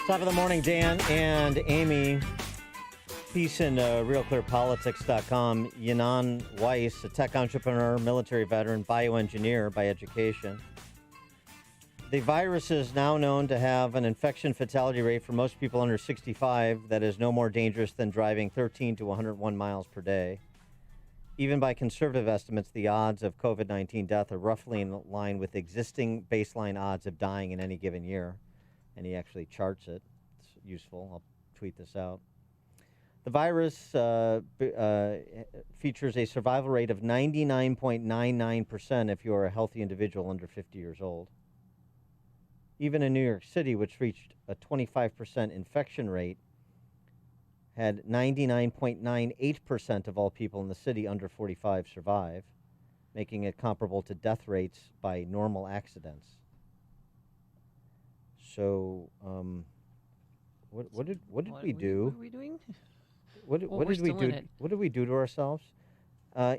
Top of the morning, Dan and Amy. Piece in RealClearPolitics.com. Yanan Weiss, a tech entrepreneur, military veteran, bioengineer by education. The virus is now known to have an infection fatality rate for most people under 65 that is no more dangerous than driving 13 to 101 miles per day. Even by conservative estimates, the odds of COVID-19 death are roughly in line with existing baseline odds of dying in any given year. And he actually charts it. It's useful. I'll tweet this out. The virus features a survival rate of 99.99% if you're a healthy individual under 50 years old. Even in New York City, which reached a 25% infection rate, had 99.98% of all people in the city under 45 survive, making it comparable to death rates by normal accidents. So, what did we do? What are we doing? What did we do? What did we do to ourselves?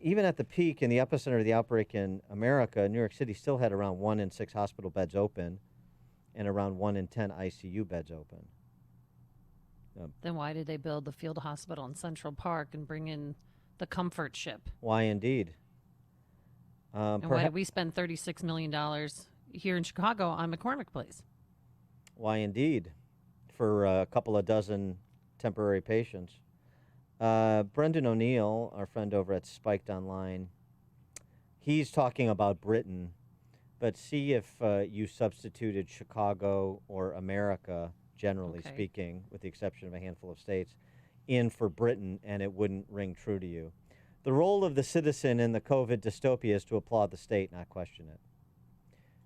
Even at the peak, in the epicenter of the outbreak in America, New York City still had around 1 in 6 hospital beds open, and around 1 in 10 ICU beds open. Then why did they build the field hospital in Central Park and bring in the comfort ship? Why indeed? And why did we spend $36 million here in Chicago on McCormick Place? Why indeed? For a couple of dozen temporary patients. Brendan O'Neill, our friend over at Spiked Online, he's talking about Britain, but see if you substituted Chicago or America, generally speaking, with the exception of a handful of states, in for Britain, and it wouldn't ring true to you. The role of the citizen in the COVID dystopia is to applaud the state, not question it.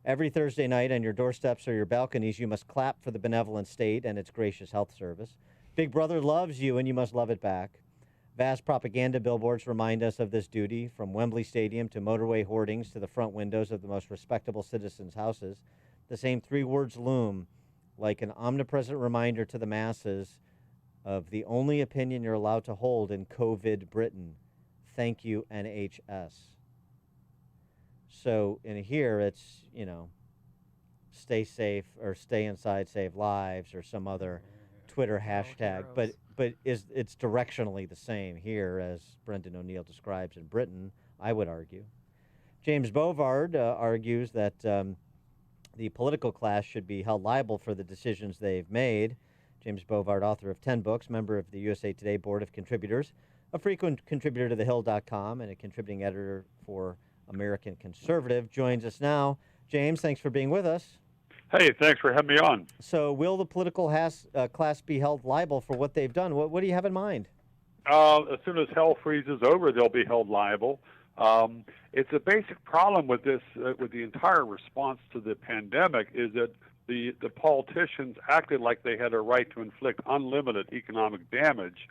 Every Thursday night on your doorsteps or your balconies, you must clap for the benevolent state and its gracious health service. Big Brother loves you, and you must love it back. Vast propaganda billboards remind us of this duty, from Wembley Stadium to motorway hoardings to the front windows of the most respectable citizens' houses. The same 3 words loom like an omnipresent reminder to the masses of the only opinion you're allowed to hold in COVID Britain. Thank you, NHS. So in here, it's, stay safe or stay inside, save lives, or some other Twitter hashtag. But it's directionally the same here as Brendan O'Neill describes in Britain, I would argue. James Bovard argues that the political class should be held liable for the decisions they've made. James Bovard, author of 10 books, member of the USA Today Board of Contributors, a frequent contributor to TheHill.com, and a contributing editor for American Conservative, joins us now. James, thanks for being with us. Hey, thanks for having me on. So will the political class be held liable for what they've done? What do you have in mind? As soon as hell freezes over, they'll be held liable. It's a basic problem with this, with the entire response to the pandemic, is that the politicians acted like they had a right to inflict unlimited economic damage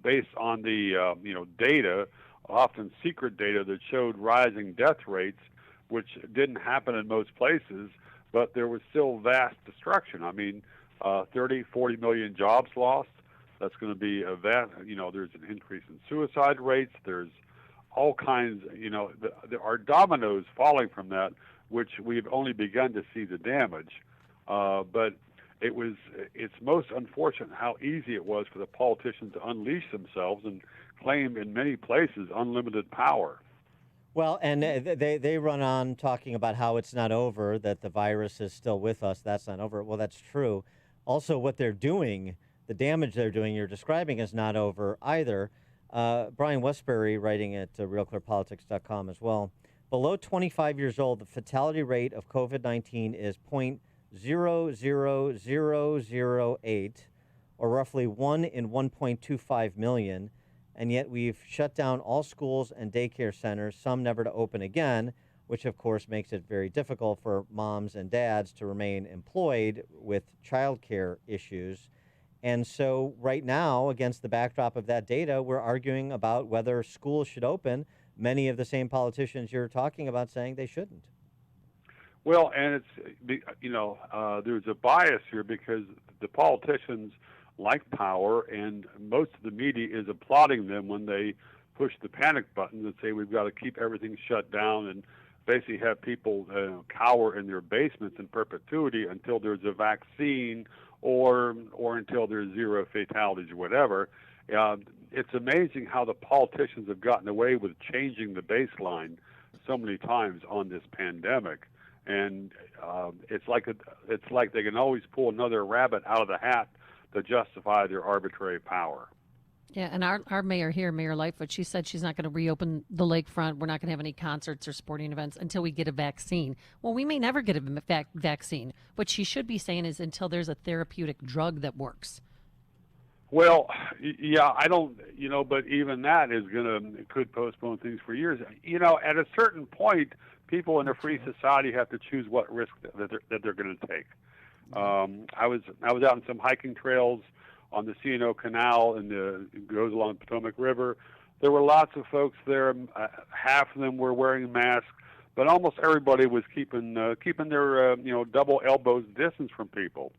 based on the data, often secret data, that showed rising death rates, which didn't happen in most places, but there was still vast destruction. I mean, 30, 40 million jobs lost. That's going to be a vast, there's an increase in suicide rates. There's all kinds, there are dominoes falling from that, which we've only begun to see the damage. But it's most unfortunate how easy it was for the politicians to unleash themselves and claim in many places unlimited power. Well, and they run on talking about how it's not over, that the virus is still with us. That's not over. Well, that's true. Also, what they're doing, the damage they're doing, you're describing, is not over either. Brian Westbury, writing at RealClearPolitics.com as well, below 25 years old, the fatality rate of COVID-19 is 0.00008, or roughly 1 in 1.25 million. And yet we've shut down all schools and daycare centers, some never to open again, which of course makes it very difficult for moms and dads to remain employed with childcare issues. And so right now, against the backdrop of that data, we're arguing about whether schools should open. Many of the same politicians you're talking about saying they shouldn't. Well, and it's, there's a bias here because the politicians like power, and most of the media is applauding them when they push the panic button and say we've got to keep everything shut down and basically have people cower in their basements in perpetuity until there's a vaccine or until there's zero fatalities or whatever. It's amazing how the politicians have gotten away with changing the baseline so many times on this pandemic, and it's like they can always pull another rabbit out of the hat to justify their arbitrary power. Yeah, and our mayor here, Mayor Lightfoot, she said she's not going to reopen the lakefront. We're not going to have any concerts or sporting events until we get a vaccine. Well, we may never get a vaccine. What she should be saying is until there's a therapeutic drug that works. Well, yeah, I don't, but even that could postpone things for years. At a certain point, people in a free society have to choose what risk that they're going to take. I was out on some hiking trails on the C&O Canal it goes along the Potomac River. There were lots of folks there. Half of them were wearing masks, but almost everybody was keeping their double elbows distance from people.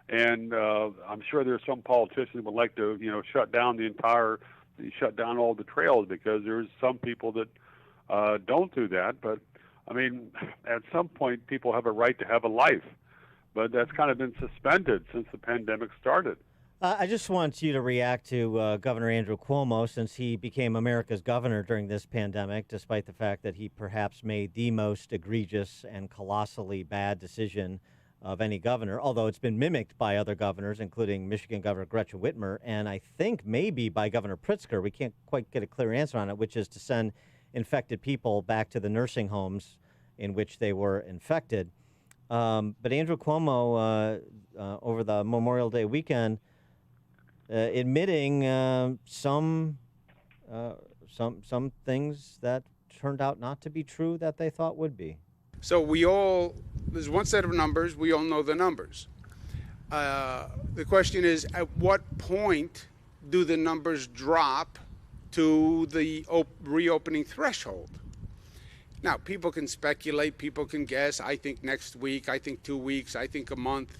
And I'm sure there's some politicians who would like to shut down all the trails, because there's some people that don't do that. But I mean, at some point, people have a right to have a life, but that's kind of been suspended since the pandemic started. I just want you to react to Governor Andrew Cuomo, since he became America's governor during this pandemic, despite the fact that he perhaps made the most egregious and colossally bad decision of any governor, although it's been mimicked by other governors, including Michigan Governor Gretchen Whitmer, and I think maybe by Governor Pritzker. We can't quite get a clear answer on it, which is to send infected people back to the nursing homes in which they were infected. But Andrew Cuomo, over the Memorial Day weekend, admitting some things that turned out not to be true that they thought would be. So there's one set of numbers, we all know the numbers. The question is, at what point do the numbers drop to the reopening threshold? Now, people can speculate, people can guess. I think next week, I think 2 weeks, I think a month.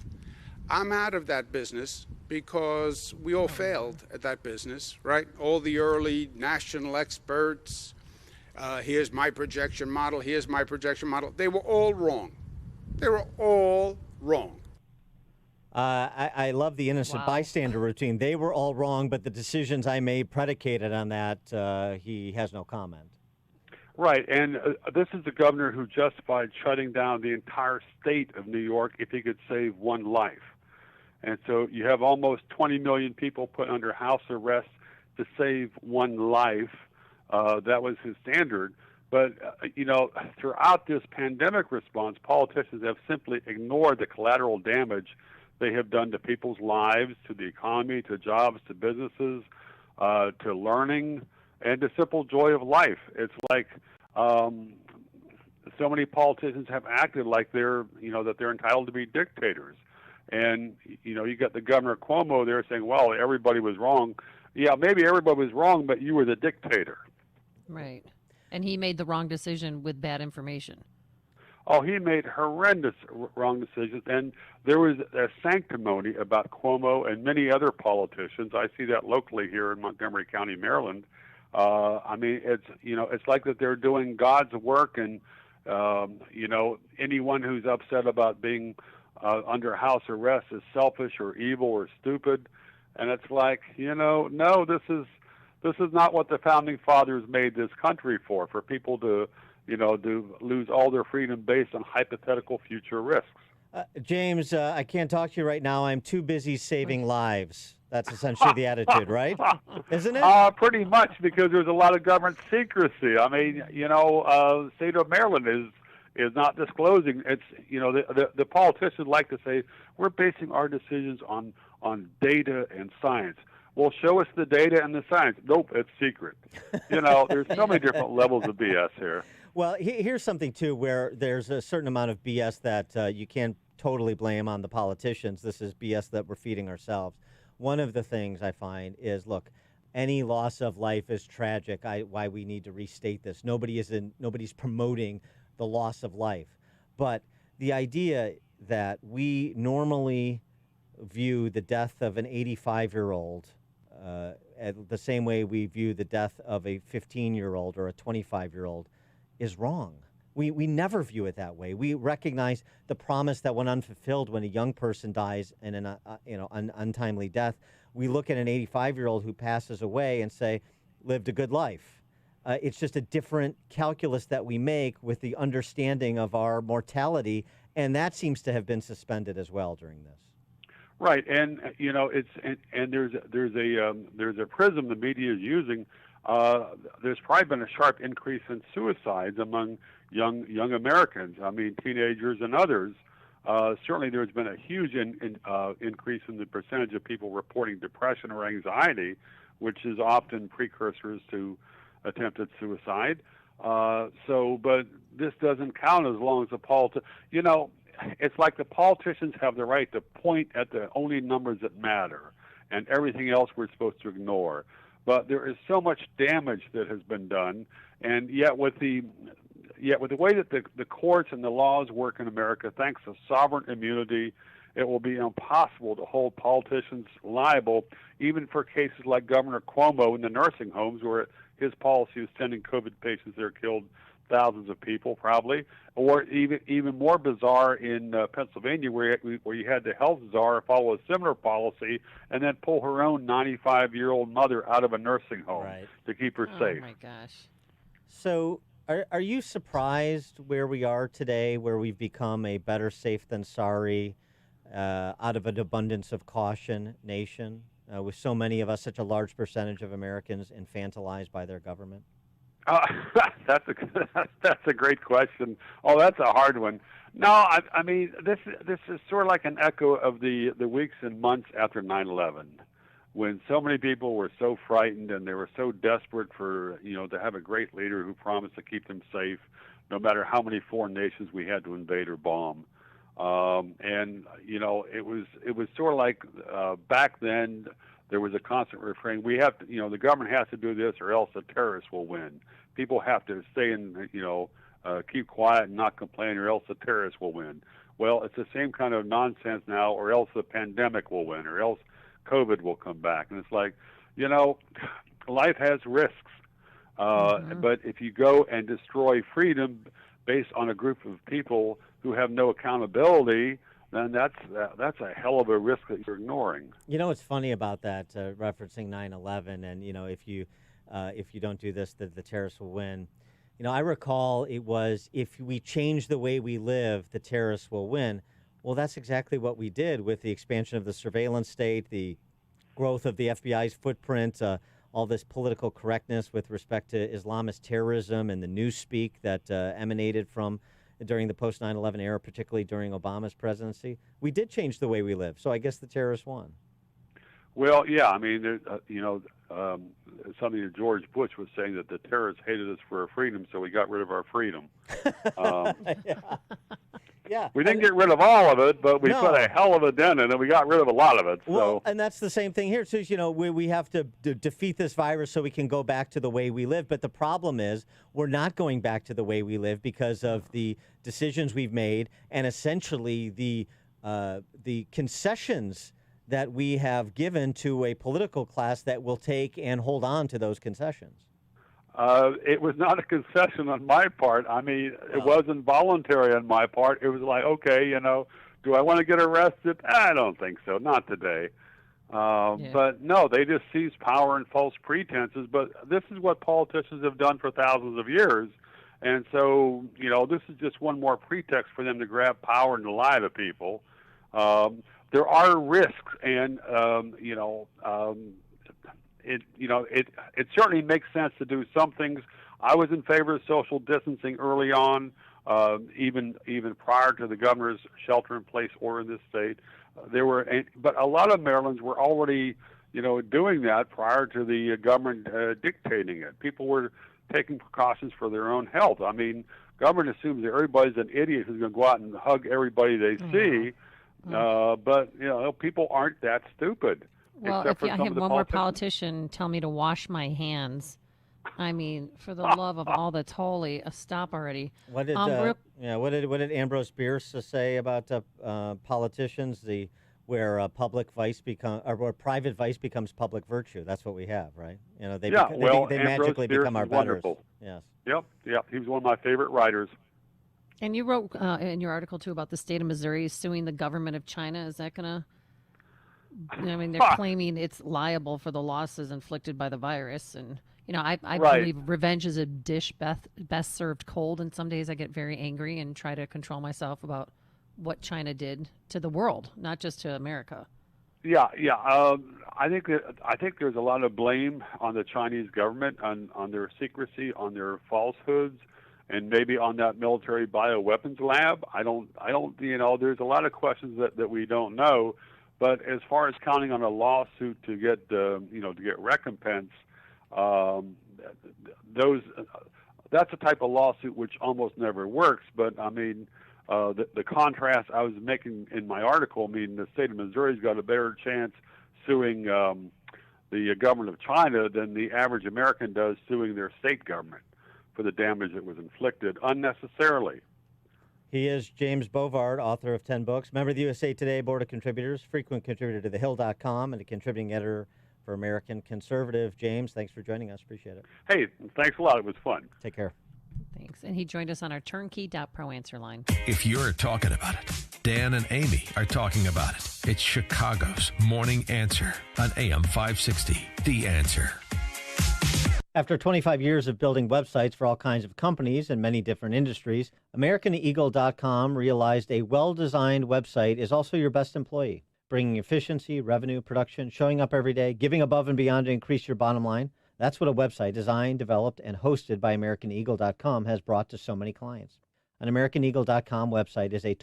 I'm out of that business because we all failed at that business, right? All the early national experts, here's my projection model, here's my projection model. They were all wrong. They were all wrong. I love the innocent bystander routine. They were all wrong, but the decisions I made predicated on that, he has no comment. Right, and this is the governor who justified shutting down the entire state of New York if he could save one life. And so you have almost 20 million people put under house arrest to save one life. That was his standard. But, throughout this pandemic response, politicians have simply ignored the collateral damage they have done to people's lives, to the economy, to jobs, to businesses, to learning, and the simple joy of life. It's like so many politicians have acted like that they're entitled to be dictators. And, you got the Governor Cuomo there saying, well, everybody was wrong. Yeah, maybe everybody was wrong, but you were the dictator. Right. And he made the wrong decision with bad information. Oh, he made horrendous wrong decisions. And there was a sanctimony about Cuomo and many other politicians. I see that locally here in Montgomery County, Maryland. It's like that they're doing God's work, and, anyone who's upset about being under house arrest is selfish or evil or stupid. And it's like, no, this is not what the founding fathers made this country for people to lose all their freedom based on hypothetical future risks. James, I can't talk to you right now. I'm too busy saving lives. That's essentially the attitude, right? Isn't it? Pretty much, because there's a lot of government secrecy. I mean, the state of Maryland is not disclosing. It's, the politicians like to say, we're basing our decisions on data and science. Well, show us the data and the science. Nope, it's secret. There's so many different levels of BS here. Well, here's something, too, where there's a certain amount of BS that you can't totally blame on the politicians. This is BS that we're feeding ourselves. One of the things I find is, look, any loss of life is tragic. Why we need to restate this. Nobody's promoting the loss of life. But the idea that we normally view the death of an 85-year-old the same way we view the death of a 15-year-old or a 25-year-old is wrong. We never view it that way. We recognize the promise that went unfulfilled when a young person dies in an untimely death. We look at an 85-year-old who passes away and say, lived a good life. It's just a different calculus that we make with the understanding of our mortality, and that seems to have been suspended as well during this. Right, and there's a prism the media is using. There's probably been a sharp increase in suicides among young Americans. I mean, teenagers and others. Certainly, there's been a huge increase in the percentage of people reporting depression or anxiety, which is often precursors to attempted suicide. But this doesn't count as long as the it's like the politicians have the right to point at the only numbers that matter, and everything else we're supposed to ignore. But there is so much damage that has been done, and yet with the way that the courts and the laws work in America, thanks to sovereign immunity, it will be impossible to hold politicians liable, even for cases like Governor Cuomo in the nursing homes, where his policy of sending COVID patients there killed thousands of people, probably, or even more bizarre in Pennsylvania, where you had the health czar follow a similar policy and then pull her own 95-year-old mother out of a nursing home to keep her safe. Oh my gosh! So, are you surprised where we are today, where we've become a better safe than sorry, out of an abundance of caution nation, with so many of us, such a large percentage of Americans infantilized by their government? That's a great question. Oh, that's a hard one. No, I mean this is sort of like an echo of the weeks and months after 9/11, when so many people were so frightened and they were so desperate for to have a great leader who promised to keep them safe, no matter how many foreign nations we had to invade or bomb. It was sort of like back then. There was a constant refrain: we have to, the government has to do this, or else the terrorists will win. People have to stay and, keep quiet and not complain, or else the terrorists will win. Well, it's the same kind of nonsense now, or else the pandemic will win, or else COVID will come back. And it's like, life has risks. But if you go and destroy freedom based on a group of people who have no accountability, then that's a hell of a risk that you're ignoring. What's funny about that, referencing 9/11, and if you don't do this, the terrorists will win. I recall it was, if we change the way we live, the terrorists will win. Well, that's exactly what we did with the expansion of the surveillance state, the growth of the FBI's footprint, all this political correctness with respect to Islamist terrorism and the newspeak that emanated from during the post-9/11 era, particularly during Obama's presidency. We did change the way we live, so I guess the terrorists won. Well, yeah, I mean, something that George Bush was saying, that the terrorists hated us for our freedom, so we got rid of our freedom. Yeah. We didn't get rid of all of it, but we put a hell of a dent in it. We got rid of a lot of it. Well, and that's the same thing here. So, we have to defeat this virus so we can go back to the way we live. But the problem is we're not going back to the way we live because of the decisions we've made and essentially the concessions that we have given to a political class that will take and hold on to those concessions. It was not a concession on my part. I mean, it wasn't voluntary on my part. It was like, okay, do I want to get arrested? I don't think so. Not today. But no, they just seized power and false pretenses. But this is what politicians have done for thousands of years. And so, this is just one more pretext for them to grab power and to lie to people. There are risks, and it certainly makes sense to do some things. I was in favor of social distancing early on, even prior to the governor's shelter-in-place order in this state. But a lot of Marylanders were already, doing that prior to the government dictating it. People were taking precautions for their own health. I mean, government assumes that everybody's an idiot who's going to go out and hug everybody they see. But people aren't that stupid. Well, if I have one more politician tell me to wash my hands, I mean, for the love of all that's holy, stop already. What did Ambrose Bierce say about politicians? Where public vice where private vice becomes public virtue. That's what we have, right? They magically become our betters. Wonderful. Yes. Yep. He was one of my favorite writers. And you wrote in your article, too, about the state of Missouri suing the government of China. Is that going to, I mean, they're claiming it's liable for the losses inflicted by the virus. And, you know, I Right. believe revenge is a dish best served cold. And some days I get very angry and try to control myself about what China did to the world, not just to America. Yeah. I think there's a lot of blame on the Chinese government on their secrecy, on their falsehoods, and maybe on that military bioweapons lab. I don't. There's a lot of questions that we don't know. But as far as counting on a lawsuit to get to get recompense, that's a type of lawsuit which almost never works. But I mean, the contrast I was making in my article, I mean, the state of Missouri's got a better chance suing the government of China than the average American does suing their state government for the damage that was inflicted unnecessarily. He is James Bovard, author of 10 books, member of the USA Today Board of Contributors, frequent contributor to thehill.com, and a contributing editor for American Conservative. James, thanks for joining us. Appreciate it. Hey, thanks a lot. It was fun. Take care. Thanks. And he joined us on our turnkey.pro answer line. If you're talking about it, Dan and Amy are talking about it. It's Chicago's Morning Answer on AM 560. The Answer. After 25 years of building websites for all kinds of companies in many different industries, AmericanEagle.com realized a well-designed website is also your best employee, bringing efficiency, revenue, production, showing up every day, giving above and beyond to increase your bottom line. That's what a website designed, developed, and hosted by AmericanEagle.com has brought to so many clients. An AmericanEagle.com website is a